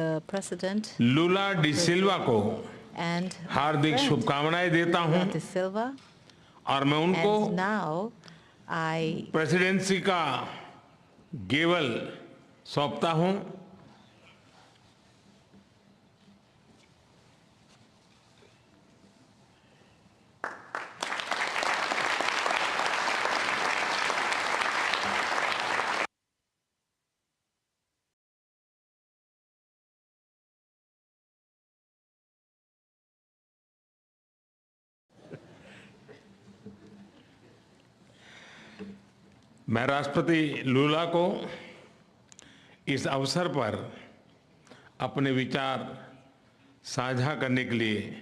President Lula da सिल्वा को and हार्दिक शुभकामनाएं देता हूं De Silva. और मैं उनको And now I प्रेसिडेंसी का गेवल सौंपता हूं। मैं राष्ट्रपति लूला को इस अवसर पर अपने विचार साझा करने के लिए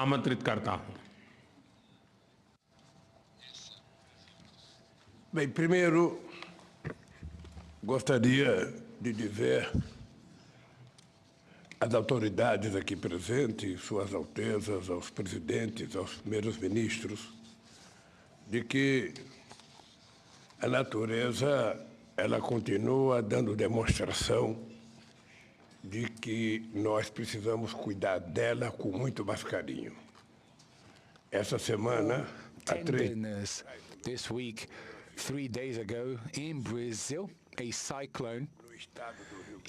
आमंत्रित करता हूं। Bem, primeiro, gostaria de dizer às autoridades aqui presentes, Suas Altezas, aos presidentes, aos primeiros ministros, de que a natureza ela continua dando demonstração de que nós precisamos cuidar dela com muito mais carinho. Essa semana, this week, 3 days ago, in Brazil, a cyclone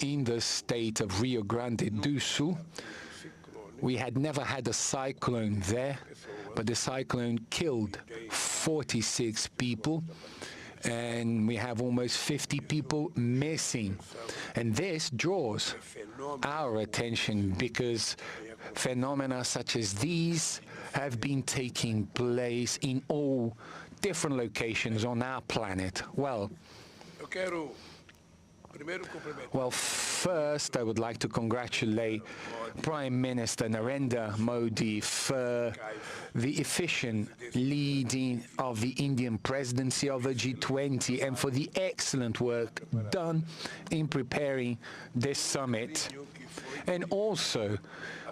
in the state of Rio Grande do Sul. We had never had a cyclone there, but the cyclone killed 46 people. And we have almost 50 people missing. And this draws our attention because phenomena such as these have been taking place in all different locations on our planet. Well, first I would like to congratulate Prime Minister Narendra Modi for the efficient leading of the Indian presidency of the G20 and for the excellent work done in preparing this summit, and also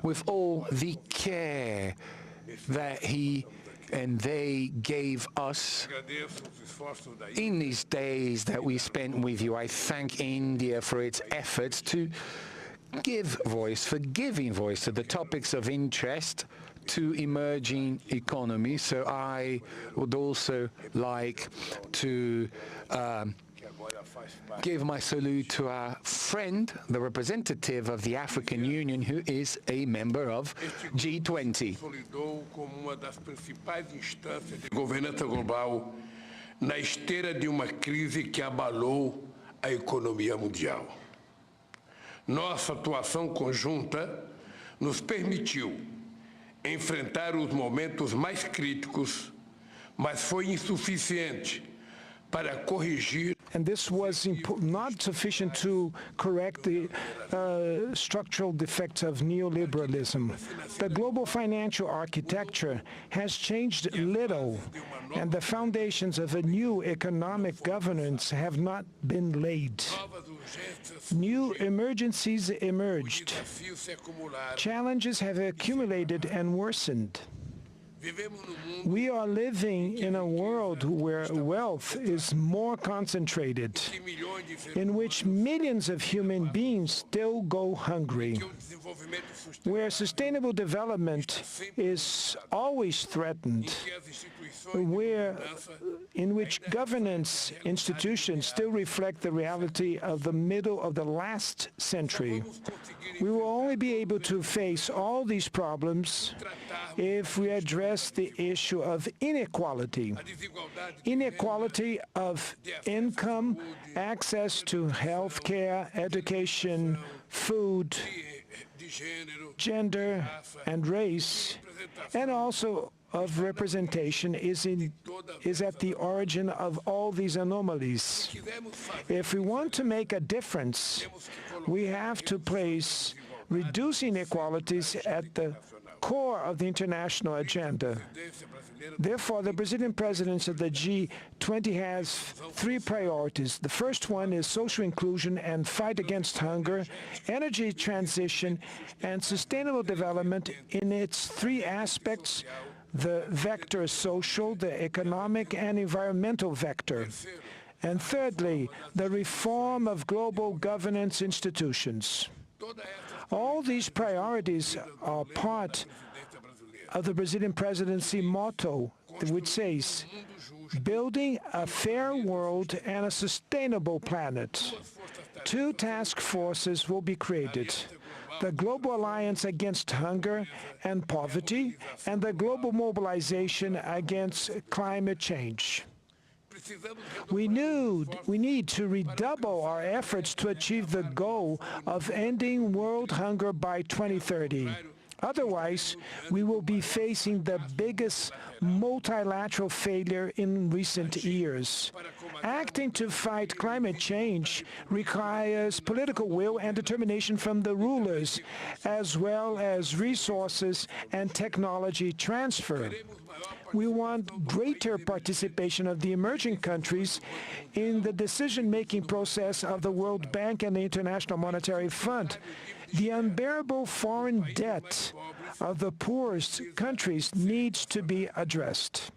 with all the care that he and they gave us in these days that we spent with you. I thank India for its efforts to give voice, for giving voice to the topics of interest to emerging economies. So I would also like to give my salute to our friend, the representative of the African Union, who is a member of G20. Como uma das principais instâncias de governança global na esteira de uma crise que abalou a economia mundial. Nossa atuação conjunta nos permitiu enfrentar os momentos mais críticos, mas foi insuficiente para corrigir. And this was not sufficient to correct the structural defects of neoliberalism. The global financial architecture has changed little, and the foundations of a new economic governance have not been laid. New emergencies emerged. Challenges have accumulated and worsened. We are living in a world where wealth is more concentrated, in which millions of human beings still go hungry, where sustainable development is always threatened, in which governance institutions still reflect the reality of the middle of the last century. We will only be able to face all these problems if we address the issue of inequality of income, access to health care, education, food, gender, and race, and also of representation is at the origin of all these anomalies. If we want to make a difference, we have to place reducing inequalities at the core of the international agenda. Therefore, the Brazilian presidency of the G20 has 3 priorities. The first one is social inclusion and fight against hunger, energy transition, and sustainable development in its 3 aspects: the vector social, the economic, and environmental vector. And thirdly, the reform of global governance institutions. All these priorities are part of the Brazilian presidency motto, which says, building a fair world and a sustainable planet. Two task forces will be created: the Global Alliance Against Hunger and Poverty and the Global Mobilization Against Climate Change. We need to redouble our efforts to achieve the goal of ending world hunger by 2030. Otherwise, we will be facing the biggest multilateral failure in recent years. Acting to fight climate change requires political will and determination from the rulers, as well as resources and technology transfer. We want greater participation of the emerging countries in the decision-making process of the World Bank and the International Monetary Fund. The unbearable foreign debt of the poorest countries needs to be addressed.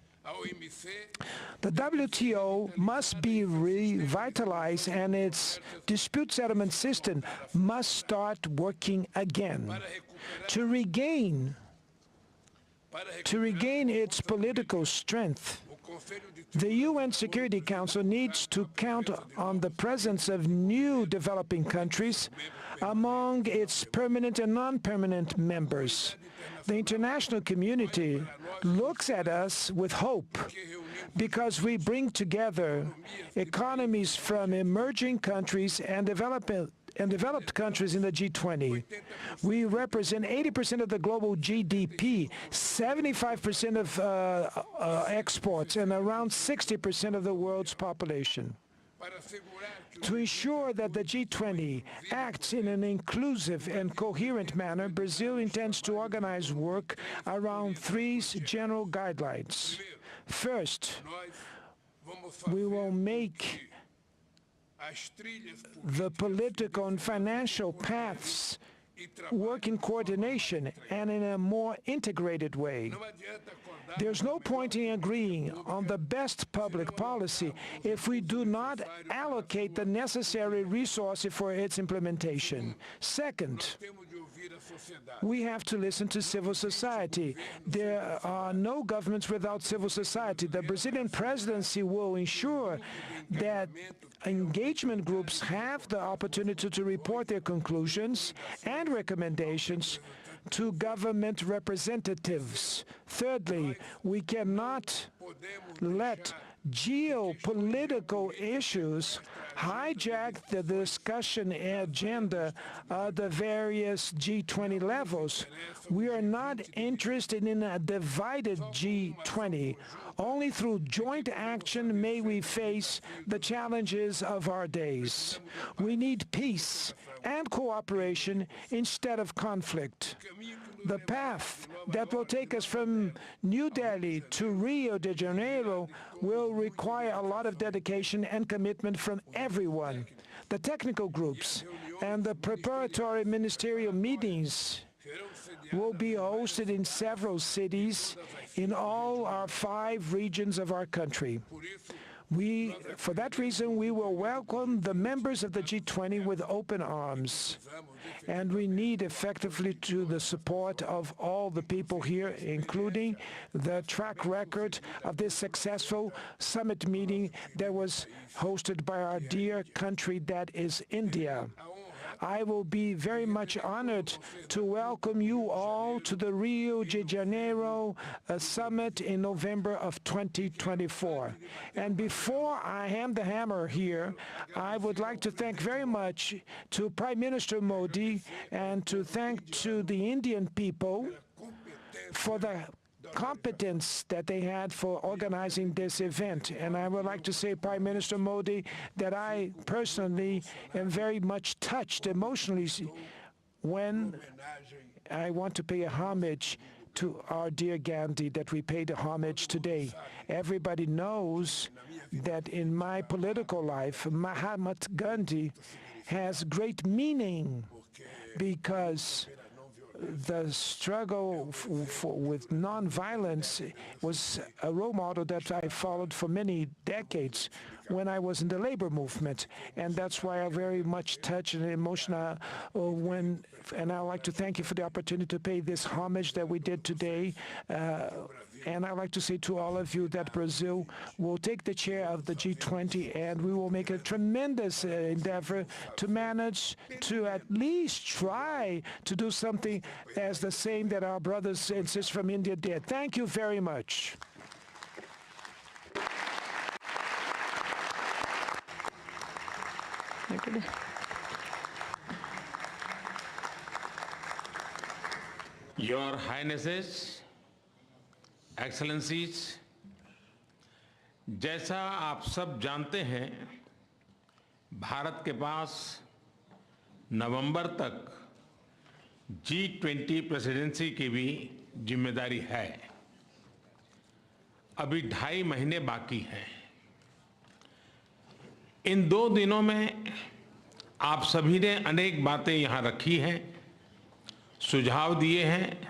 The WTO must be revitalized and its dispute settlement system must start working again. To regain its political strength, the UN Security Council needs to count on the presence of new developing countries among its permanent and non-permanent members. The international community looks at us with hope because we bring together economies from emerging countries and developed countries in the G20. We represent 80% of the global GDP, 75% of exports, and around 60% of the world's population. To ensure that the G20 acts in an inclusive and coherent manner, Brazil intends to organize work around three general guidelines. First, we will make the political and financial paths work in coordination and in a more integrated way. There's no point in agreeing on the best public policy if we do not allocate the necessary resources for its implementation. Second, we have to listen to civil society. There are no governments without civil society. The Brazilian presidency will ensure that engagement groups have the opportunity to report their conclusions and recommendations to government representatives. Thirdly, we cannot let geopolitical issues hijack the discussion agenda of the various G20 levels. We are not interested in a divided G20. Only through joint action may we face the challenges of our days. We need peace and cooperation instead of conflict. The path that will take us from New Delhi to Rio de Janeiro will require a lot of dedication and commitment from everyone. The technical groups and the preparatory ministerial meetings will be hosted in several cities in all our 5 regions of our country. For that reason, we will welcome the members of the G20 with open arms. And we need effectively the support of all the people here, including the track record of this successful summit meeting that was hosted by our dear country that is India. I will be very much honored to welcome you all to the Rio de Janeiro summit in November of 2024. And before I hand the hammer here, I would like to thank very much to Prime Minister Modi and to thank to the Indian people for the competence that they had for organizing this event. And I would like to say, Prime Minister Modi, that I personally am very much touched emotionally when I want to pay a homage to our dear Gandhi, that we paid a homage today. Everybody knows that in my political life, Mahatma Gandhi has great meaning because the struggle with nonviolence was a role model that I followed for many decades when I was in the labor movement, and that's why I'm very much touched and emotional and I'd like to thank you for the opportunity to pay this homage that we did today. And I'd like to say to all of you that Brazil will take the chair of the G20, and we will make a tremendous endeavor to manage to at least try to do something as the same that our brothers and sisters from India did. Thank you very much. Your Highnesses, Excellencies, जैसा आप सब जानते हैं, भारत के पास नवंबर तक G20 presidency की भी जिम्मेदारी है। अभी 2.5 महीने बाकी हैं। इन 2 दिनों में आप सभी ने अनेक बातें यहाँ रखी हैं, सुझाव दिए हैं,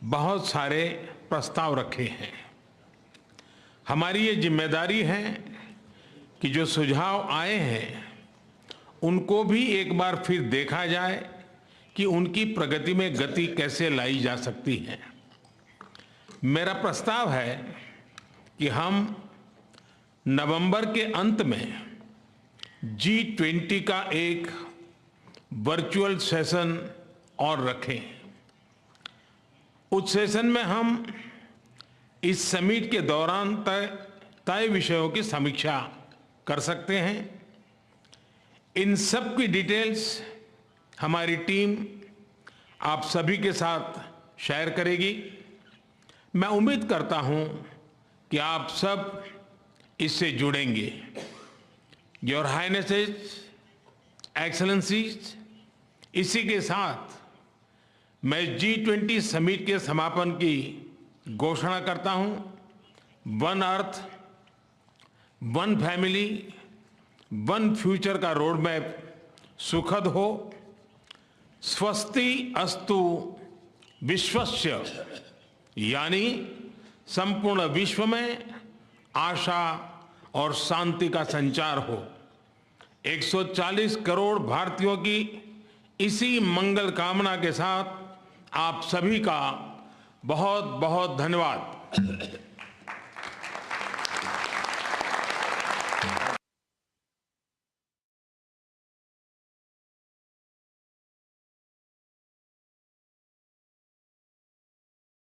बहुत सारे प्रस्ताव रखे हैं। हमारी ये जिम्मेदारी है कि जो सुझाव आए हैं उनको भी एक बार फिर देखा जाए कि उनकी प्रगति में गति कैसे लाई जा सकती है। मेरा प्रस्ताव है कि हम नवंबर के अंत में G20 का एक वर्चुअल सेशन और रखें। उस सेशन में हम इस समिट के दौरान तय विषयों की समीक्षा कर सकते हैं। इन सब की डिटेल्स हमारी टीम आप सभी के साथ शेयर करेगी। मैं उम्मीद करता हूं कि आप सब इससे जुड़ेंगे। योर हाइनेसेस, एक्सेलेंसीज, इसी के साथ मैं G20 समिट के समापन की घोषणा करता हूं। One earth, one family, one future का रोड मैप सुखद हो। स्वस्ति अस्तु विश्वस्य, यानी संपूर्ण विश्व में आशा और शांति का संचार हो। 140 करोड़ भारतीयों की इसी मंगल कामना के साथ आप सभी का बहुत बहुत धन्यवाद।